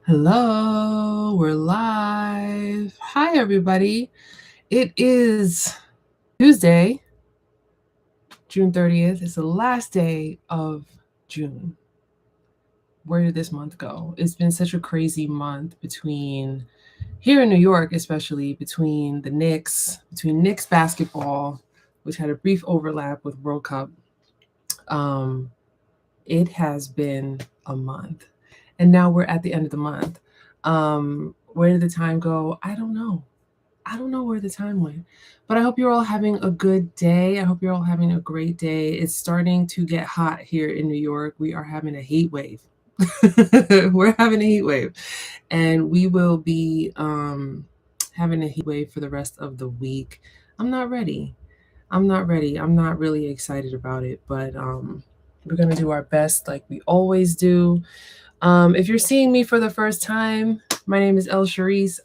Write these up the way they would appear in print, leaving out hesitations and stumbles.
Hello, we're live. Hi, everybody. It is Tuesday, June 30th. It's the last day of June. Where did this month go? It's been such a crazy month between here in New York, especially between Knicks basketball, which had a brief overlap with World Cup. Um, it has been a month. And now we're at the end of the month. Where did the time go? I don't know. I don't know where the time went, but I hope you're all having a good day. I hope you're all having a great day. It's starting to get hot here in New York. We are having a heat wave. We're having a heat wave, and we will be having a heat wave for the rest of the week. I'm not ready. I'm not ready. I'm not really excited about it, but we're gonna do our best like we always do. If you're seeing me for the first time, my name is Elle.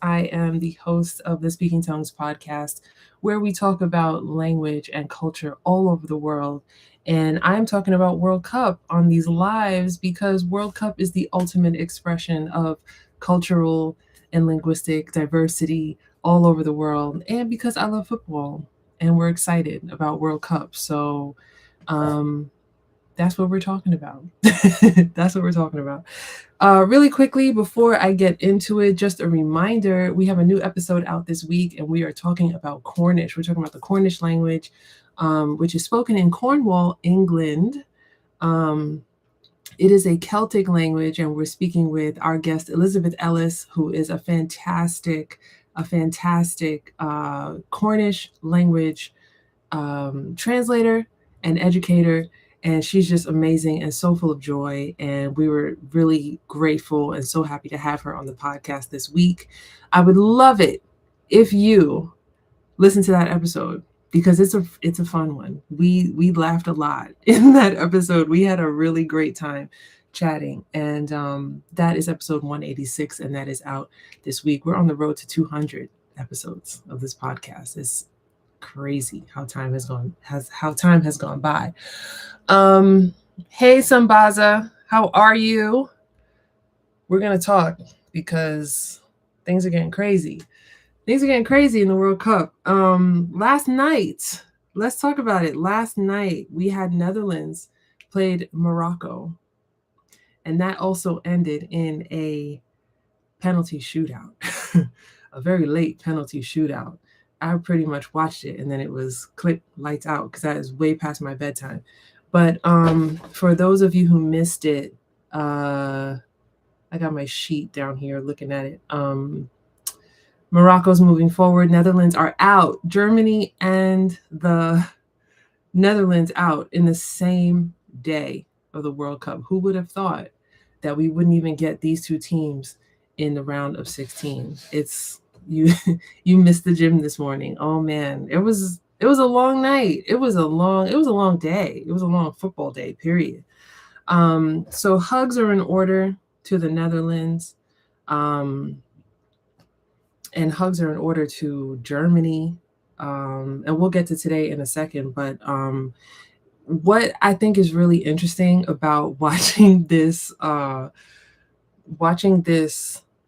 I am the host of the Speaking Tongues podcast, where we talk about language and culture all over the world. And I'm talking about World Cup on these lives because World Cup is the ultimate expression of cultural and linguistic diversity all over the world. And because I love football and we're excited about World Cup. So, um, that's what we're talking about. That's what we're talking about. Really quickly, before I get into it, just a reminder we have a new episode out this week, and we are talking about Cornish. We're talking about the Cornish language, which is spoken in Cornwall, England. Um, it is a Celtic language, and we're speaking with our guest, Elizabeth Ellis, who is a fantastic Cornish language translator and educator, and she's just amazing and so full of joy. And we were really grateful and so happy to have her on the podcast this week. I would love it if you listen to that episode because it's a fun one. We laughed a lot in that episode. We had a really great time chatting, and that is episode 186, and that is out this week. We're on the road to 200 episodes of this podcast. It's crazy how time has gone by. Um, hey Sambaza, how are you? We're gonna talk because things are getting crazy. Things are getting crazy in the World Cup. Last night, let's talk about it. Last night we had Netherlands played Morocco, and that also ended in a penalty shootout, a very late penalty shootout. I pretty much watched it and then it was click lights out because that is way past my bedtime. But for those of you who missed it, I got my sheet down here looking at it. Morocco's moving forward. Netherlands are out. Germany and the Netherlands out in the same day of the World Cup. Who would have thought that we wouldn't even get these two teams in the round of 16? It's you you missed the gym this morning. Oh man, it was a long night. It was a long day. It was a long football day, period. So hugs are in order to the Netherlands. Um, and hugs are in order to Germany. And we'll get to today in a second. But what I think is really interesting about watching this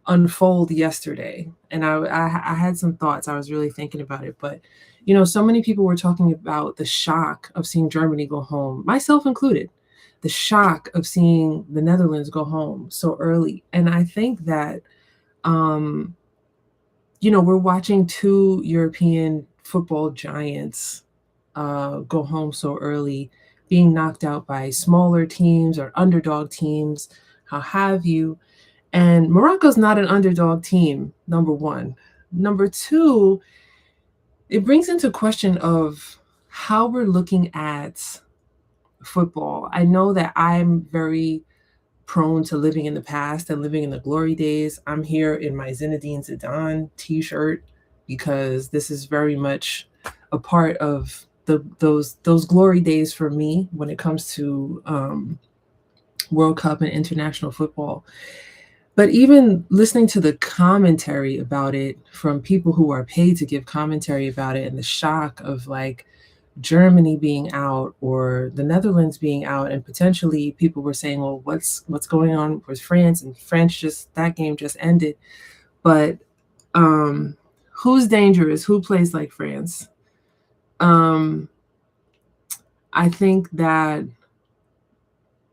unfold yesterday, and I had some thoughts. I was really thinking about it, but so many people were talking about the shock of seeing Germany go home, myself included. The shock of seeing the Netherlands go home so early, and I think that um, we're watching two European football giants go home so early, being knocked out by smaller teams or underdog teams, how have you. And Morocco's not an underdog team, number one. Number two, it brings into question of how we're looking at football. I know that I'm very prone to living in the past and living in the glory days. I'm here in my Zinedine Zidane t-shirt because this is very much a part of those glory days for me when it comes to World Cup and international football. But even listening to the commentary about it from people who are paid to give commentary about it, and the shock of like Germany being out or the Netherlands being out, and potentially people were saying, well, what's going on with France? And France just, that game just ended. But who's dangerous? Who plays like France? I think that,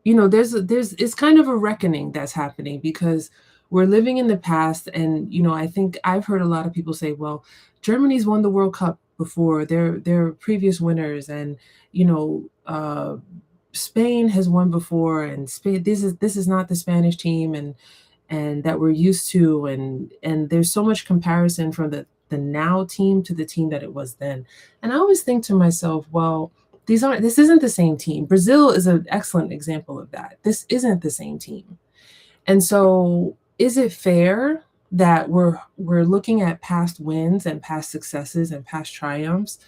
there's it's kind of a reckoning that's happening because we're living in the past. And I think I've heard a lot of people say, well, Germany's won the World Cup before, they're previous winners, and Spain has won before, and Spain, this is not the Spanish team, and that we're used to, and there's so much comparison from the now team to the team that it was then. And I always think to myself, well, this isn't the same team. Brazil is an excellent example of that. This isn't the same team. And so is it fair that we're looking at past wins and past successes and past triumphs,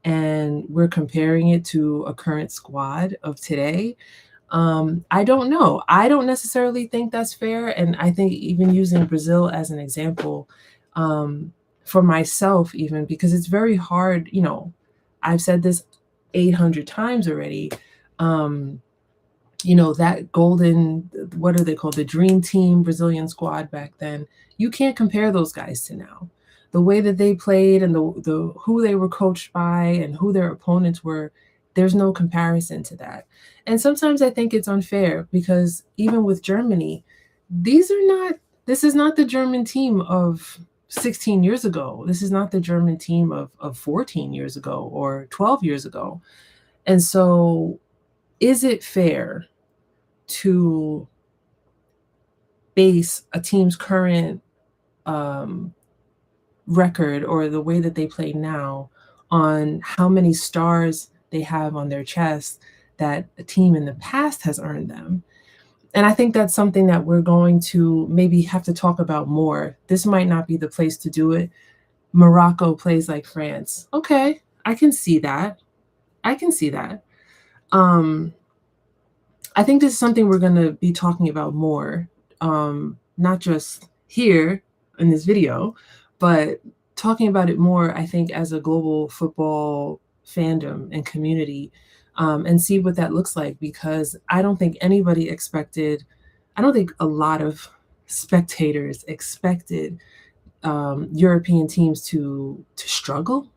and we're comparing it to a current squad of today? I don't know. I don't necessarily think that's fair. And I think even using Brazil as an example, for myself, even because it's very hard, I've said this 800 times already. That golden, what are they called? The dream team Brazilian squad back then. You can't compare those guys to now. The way that they played and the who they were coached by and who their opponents were, there's no comparison to that. And sometimes I think it's unfair because even with Germany, this is not the German team of 16 years ago. This is not the German team of 14 years ago or 12 years ago. And so is it fair to base a team's current record or the way that they play now on how many stars they have on their chest that a team in the past has earned them? And I think that's something that we're going to maybe have to talk about more. This might not be the place to do it. Morocco plays like France. Okay, I can see that. I can see that. I think this is something we're going to be talking about more, not just here in this video, but talking about it more, I think, as a global football fandom and community, and see what that looks like. Because I don't think anybody expected, I don't think a lot of spectators expected European teams to struggle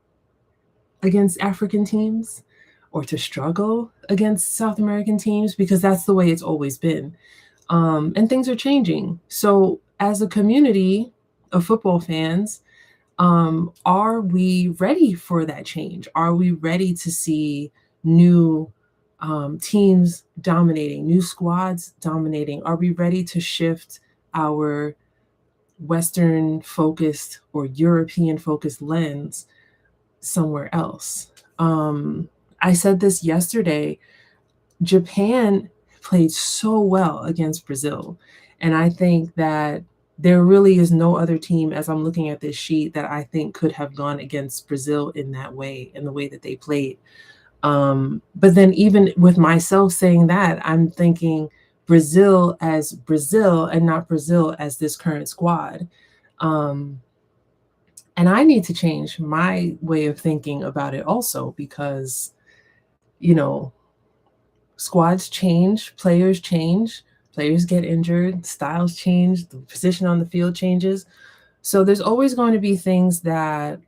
against African teams or to struggle against South American teams, because that's the way it's always been. And things are changing. So as a community of football fans, are we ready for that change? Are we ready to see new teams dominating, new squads dominating? Are we ready to shift our Western focused or European focused lens somewhere else? I said this yesterday. Japan played so well against Brazil. And I think that there really is no other team, as I'm looking at this sheet, that I think could have gone against Brazil in that way, in the way that they played. But then even with myself saying that, I'm thinking Brazil as Brazil and not Brazil as this current squad. And I need to change my way of thinking about it also, because squads change, players get injured, styles change, the position on the field changes. So there's always going to be things that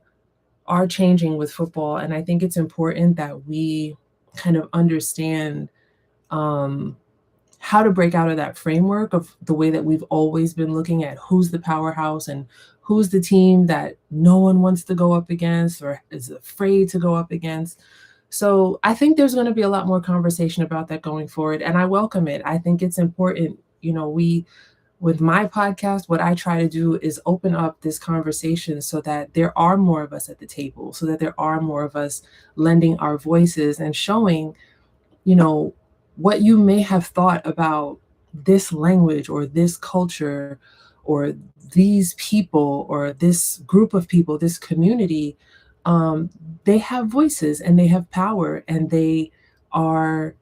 are changing with football. And I think it's important that we kind of understand how to break out of that framework of the way that we've always been looking at who's the powerhouse and who's the team that no one wants to go up against or is afraid to go up against. So I think there's going to be a lot more conversation about that going forward, and I welcome it. I think it's important. With my podcast, what I try to do is open up this conversation so that there are more of us at the table, so that there are more of us lending our voices and showing, what you may have thought about this language or this culture or these people or this group of people, this community. They have voices and they have power and they are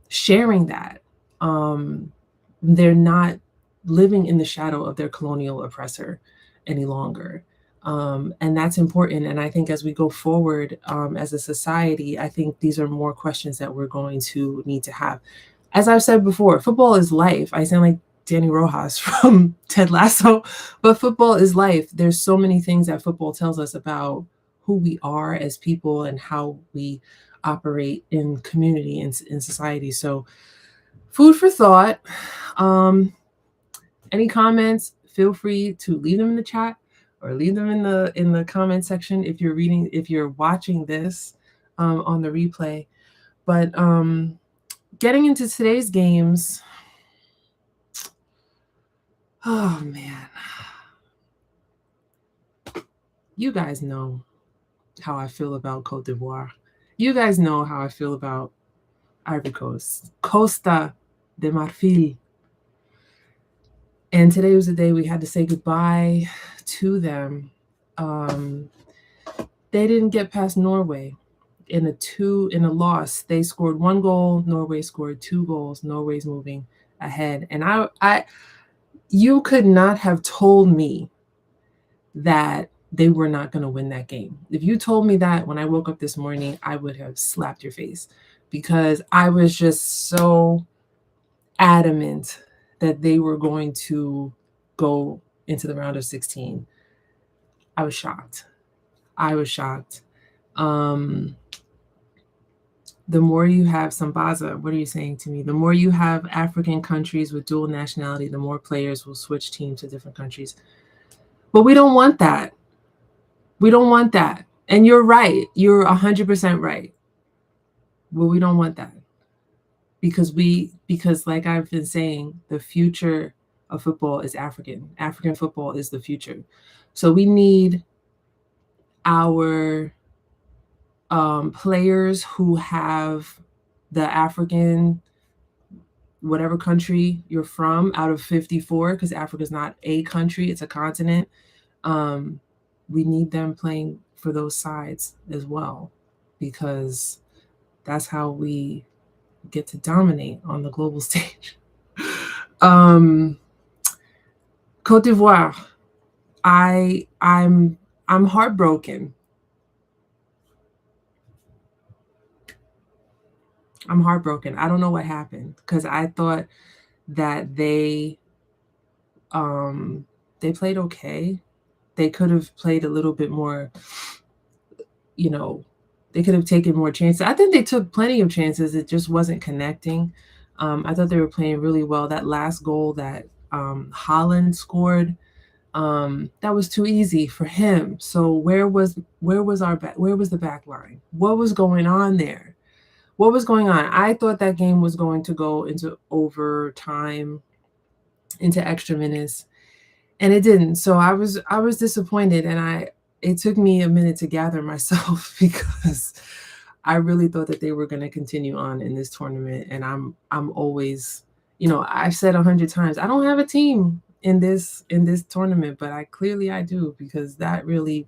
sharing that. They're not living in the shadow of their colonial oppressor any longer. And that's important. And I think as we go forward as a society, I think these are more questions that we're going to need to have. As I've said before, football is life. I sound like Danny Rojas from Ted Lasso, but football is life. There's so many things that football tells us about who we are as people and how we operate in community and in society. So food for thought. Any comments, feel free to leave them in the chat or leave them in the comment section if you're watching this on the replay. But getting into today's games, oh man, you guys know how I feel about Cote d'Ivoire. You guys know how I feel about Ivory Coast, Costa de Marfil. And today was the day we had to say goodbye to them. They didn't get past Norway in a loss. They scored 1 goal. Norway scored 2 goals. Norway's moving ahead. And you could not have told me that they were not going to win that game. If you told me that when I woke up this morning, I would have slapped your face because I was just so adamant that they were going to go into the round of 16. I was shocked. The more you have Sambaza, what are you saying to me? The more you have African countries with dual nationality, the more players will switch teams to different countries. But we don't want that. We don't want that. And you're right. You're 100% right. Well, we don't want that. Because like I've been saying, the future of football is African. African football is the future. So we need our players who have the African, whatever country you're from, out of 54, because Africa is not a country, it's a continent. We need them playing for those sides as well, because that's how we get to dominate on the global stage. Cote d'Ivoire, I'm heartbroken. I'm heartbroken. I don't know what happened because I thought that they played okay. They could have played a little bit more, they could have taken more chances. I think they took plenty of chances. It just wasn't connecting. I thought they were playing really well. That last goal that Holland scored, that was too easy for him. So where was the back line? What was going on there? What was going on? I thought that game was going to go into overtime, into extra minutes, and it didn't. So I was disappointed, and it took me a minute to gather myself because I really thought that they were going to continue on in this tournament. And I'm always, I've said 100 times, I don't have a team in this tournament, but I do, because that really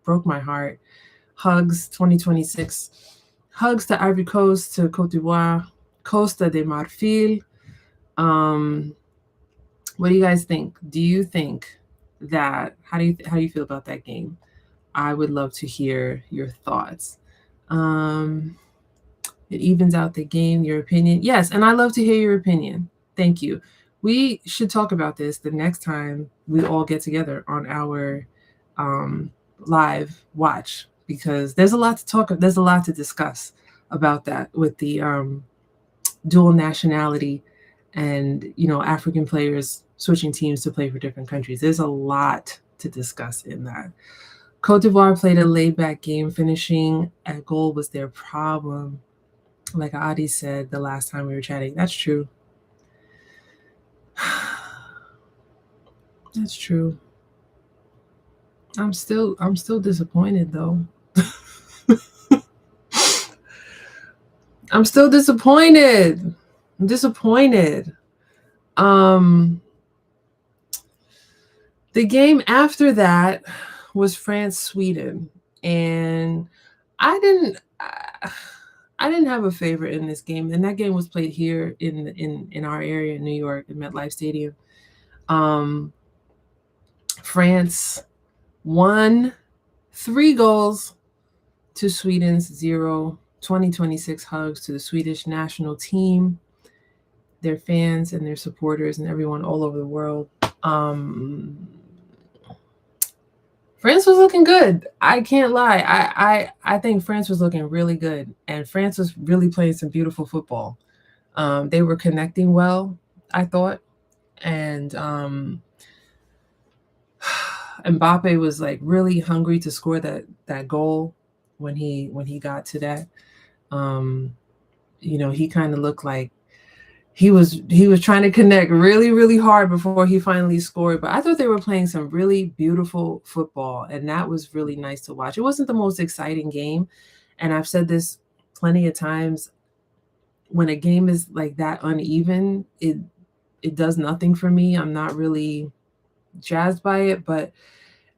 broke my heart. Hugs 2026. Hugs to Ivory Coast, to Cote d'Ivoire, Costa de Marfil. What do you guys think? Do you think that, how do you feel about that game? I would love to hear your thoughts. It evens out the game, your opinion. Yes, and I love to hear your opinion. Thank you. We should talk about this the next time we all get together on our live watch, because there's a lot to discuss about that with the dual nationality and, African players switching teams to play for different countries. There's a lot to discuss in that. Cote d'Ivoire played a laid-back game. Finishing at goal was their problem. Like Adi said the last time we were chatting. That's true. That's true. I'm still disappointed though. I'm still disappointed. I'm disappointed. The game after that was France-Sweden, and I didn't have a favorite in this game, and that game was played here in our area in New York, in MetLife Stadium. France won 3 goals to Sweden's 0. 2026 hugs to the Swedish national team, their fans and their supporters, and everyone all over the world. France was looking good. I can't lie. I think France was looking really good, and France was really playing some beautiful football. They were connecting well, I thought, and Mbappe was like really hungry to score that goal when he got to that. He kind of looked like he was trying to connect really, really hard before he finally scored. But I thought they were playing some really beautiful football, and that was really nice to watch. It wasn't the most exciting game, and I've said this plenty of times. When a game is like that uneven, it does nothing for me. I'm not really jazzed by it, but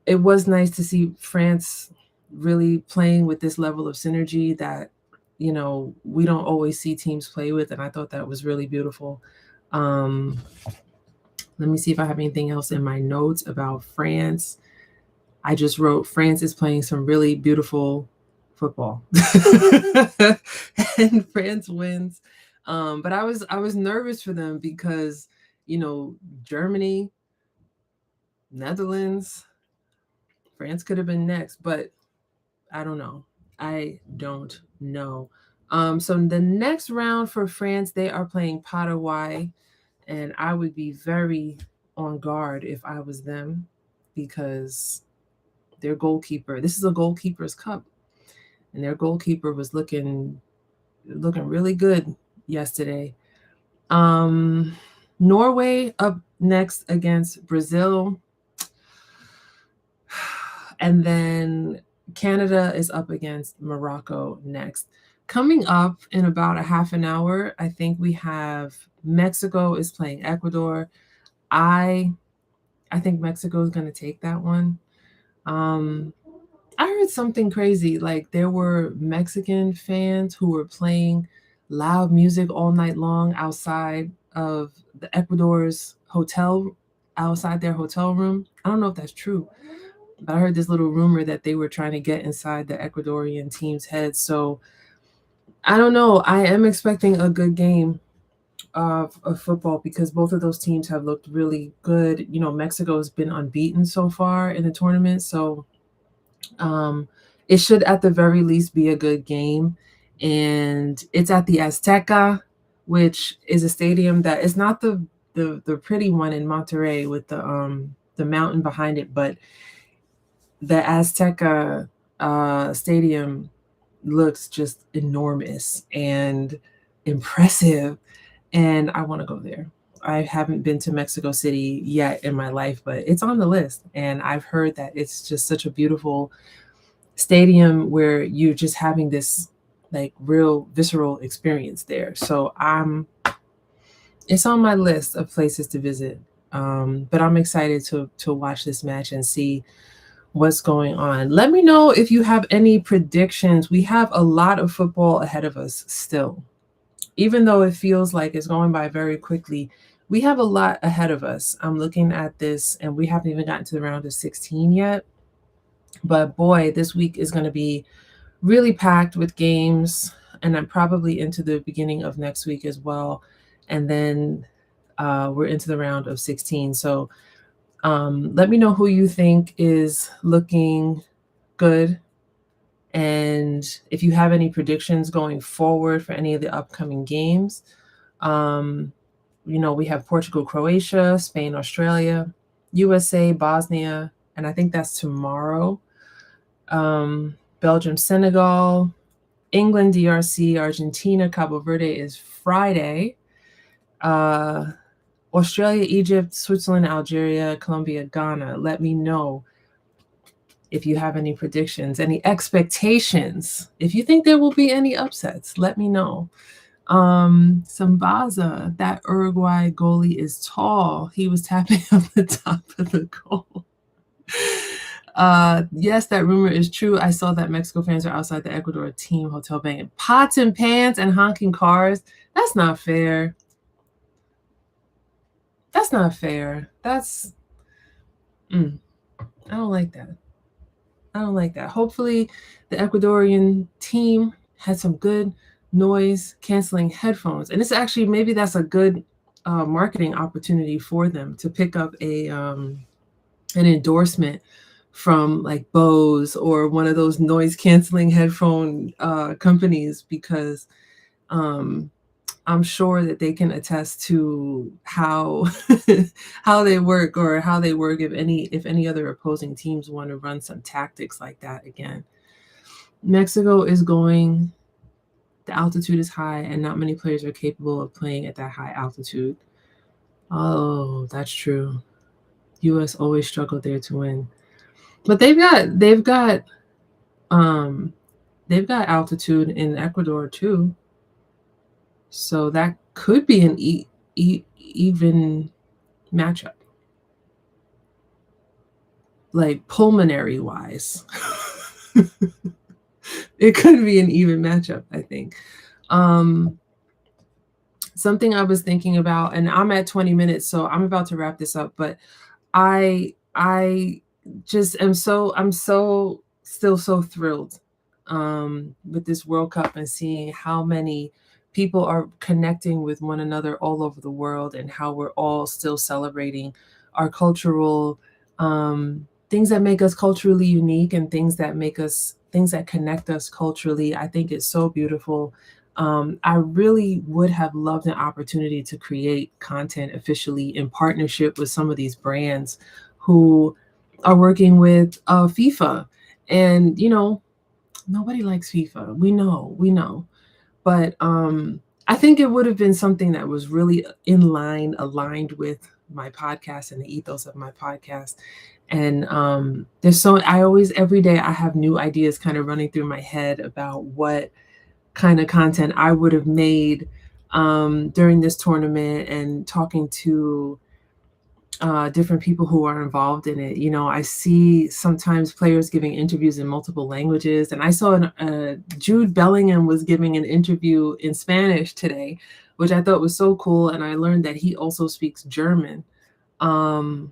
it was nice to see France really playing with this level of synergy that we don't always see teams play with, and I thought that was really beautiful. Let me see if I have anything else in my notes about France. I just wrote France is playing some really beautiful football, and France wins. But I was nervous for them because Germany, Netherlands, France could have been next, but I don't know. So the next round for France, they are playing Paraguay, and I would be very on guard if I was them because their goalkeeper, this is a goalkeeper's cup, and their goalkeeper was looking really good yesterday. Norway up next against Brazil, and then Canada is up against Morocco next. Coming up in about a half an hour, I think we have Mexico is playing Ecuador. I think Mexico is going to take that one. I heard something crazy. Like there were Mexican fans who were playing loud music all night long outside of the Ecuador's hotel, outside their hotel room. I don't know if that's true, but I heard this little rumor that they were trying to get inside the Ecuadorian team's head. So I don't know. I am expecting a good game of football because both of those teams have looked really good. Mexico has been unbeaten so far in the tournament. So it should at the very least be a good game. And it's at the Azteca, which is a stadium that is not the pretty one in Monterrey with the mountain behind it, but the Azteca stadium looks just enormous and impressive, and I want to go there. I haven't been to Mexico City yet in my life, but it's on the list, and I've heard that it's just such a beautiful stadium where you're just having this like real visceral experience there. So it's on my list of places to visit, but I'm excited to watch this match and see what's going on. Let me know if you have any predictions. We have a lot of football ahead of us still. Even though it feels like it's going by very quickly, we have a lot ahead of us. I'm looking at this, and we haven't even gotten to the round of 16 yet. But boy, this week is going to be really packed with games, and I'm probably into the beginning of next week as well. And then we're into the round of 16. So let me know who you think is looking good, and if you have any predictions going forward for any of the upcoming games. We have Portugal, Croatia, Spain, Australia, USA, Bosnia, and I think that's tomorrow. Belgium, Senegal, England, DRC, Argentina, Cabo Verde is Friday. Australia, Egypt, Switzerland, Algeria, Colombia, Ghana. Let me know if you have any predictions, any expectations. If you think there will be any upsets, let me know. Sambaza, that Uruguay goalie is tall. He was tapping on the top of the goal. Yes, that rumor is true. I saw that Mexico fans are outside the Ecuador team hotel banging pots and pans and honking cars. That's not fair. That's not fair. I don't like that. I don't like that. Hopefully the Ecuadorian team had some good noise canceling headphones. And it's actually, maybe that's a good marketing opportunity for them to pick up an endorsement from like Bose or one of those noise canceling headphone companies, because I'm sure that they can attest to how how they work, or how they work if any other opposing teams want to run some tactics like that again. Mexico is going, the altitude is high and not many players are capable of playing at that high altitude. Oh, that's true. US always struggled there to win. But um they've got altitude in Ecuador too. So that could be an even matchup, like pulmonary wise. It could be an even matchup, I think. Something I was thinking about, and I'm at 20 minutes, so I'm about to wrap this up, but I just am I'm so still so thrilled with this World Cup, and seeing how many people are connecting with one another all over the world, and how we're all still celebrating our cultural things that make us culturally unique, and things that connect us culturally. I think it's so beautiful. I really would have loved an opportunity to create content officially in partnership with some of these brands who are working with FIFA. And, nobody likes FIFA. We know. But I think it would have been something that was really aligned with my podcast and the ethos of my podcast. And every day I have new ideas kind of running through my head about what kind of content I would have made during this tournament, and talking to different people who are involved in it. I see sometimes players giving interviews in multiple languages, and I saw Jude Bellingham was giving an interview in Spanish today, which I thought was so cool. And I learned that he also speaks German. And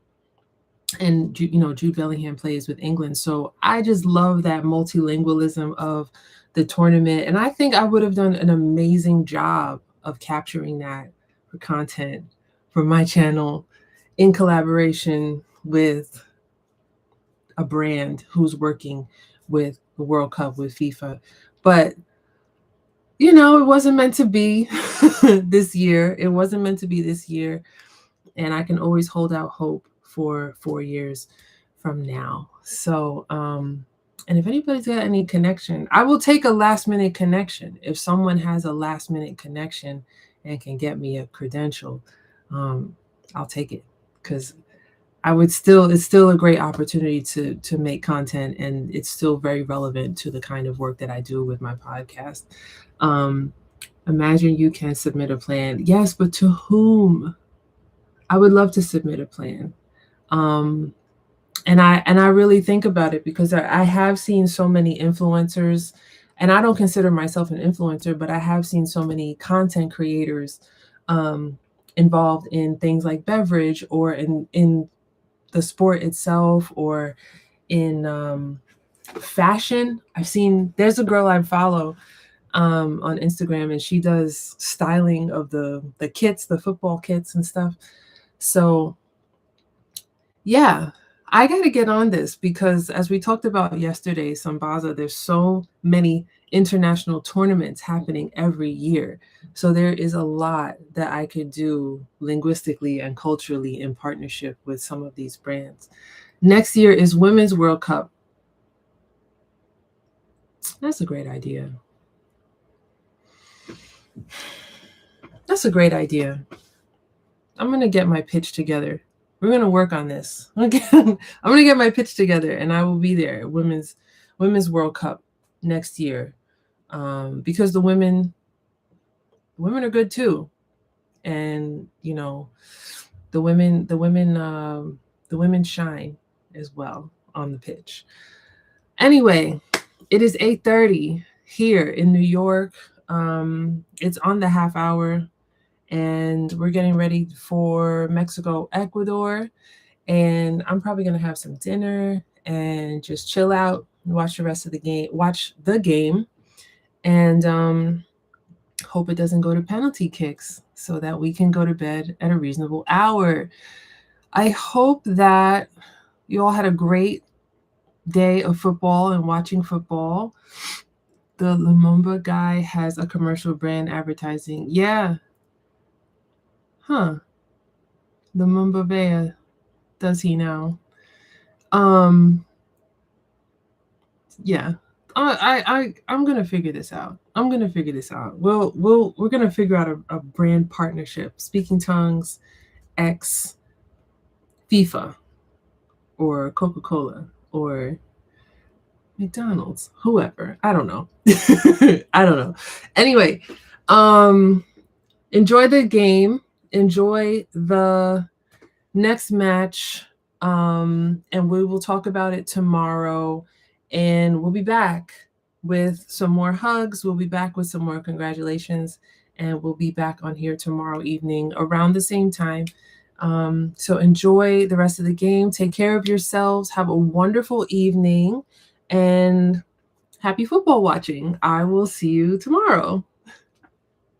Jude Bellingham plays with England, so I just love that multilingualism of the tournament. And I think I would have done an amazing job of capturing that for content for my channel, in collaboration with a brand who's working with the World Cup, with FIFA. But it wasn't meant to be this year. It wasn't meant to be this year. And I can always hold out hope for 4 years from now. So, and if anybody's got any connection, I will take a last minute connection. If someone has a last minute connection and can get me a credential, I'll take it, because it's still a great opportunity to make content, and it's still very relevant to the kind of work that I do with my podcast. Imagine you can submit a plan. Yes, but to whom? I would love to submit a plan. And I really think about it, because I have seen so many influencers, and I don't consider myself an influencer, but I have seen so many content creators involved in things like beverage, or in the sport itself, or in fashion. There's a girl I follow on Instagram, and she does styling of the kits, the football kits and stuff. So yeah, I got to get on this, because as we talked about yesterday, Sambaza, there's so many international tournaments happening every year. So there is a lot that I could do linguistically and culturally in partnership with some of these brands. Next year is Women's World Cup. That's a great idea. That's a great idea. I'm going to get my pitch together. We're going to work on this. I'm going to get my pitch together, and I will be there at Women's World Cup next year, because the women are good too. And, the women shine as well on the pitch. Anyway, it is 8:30 here in New York. It's on the half hour, and we're getting ready for Mexico, Ecuador. And I'm probably going to have some dinner and just chill out, watch the rest of the game, and hope it doesn't go to penalty kicks so that we can go to bed at a reasonable hour. I hope that you all had a great day of football and watching football. The Lumumba guy has a commercial brand advertising. Yeah. Huh. Lumumba Bea. Does he now? Yeah. I'm gonna figure this out. We're gonna figure out a brand partnership. Speaking Tongues X FIFA or Coca-Cola or McDonald's, whoever. I don't know. I don't know. Anyway, enjoy the game. Enjoy the next match. And we will talk about it tomorrow. And we'll be back with some more hugs. We'll be back with some more congratulations. And we'll be back on here tomorrow evening around the same time. So enjoy the rest of the game. Take care of yourselves. Have a wonderful evening. And happy football watching. I will see you tomorrow.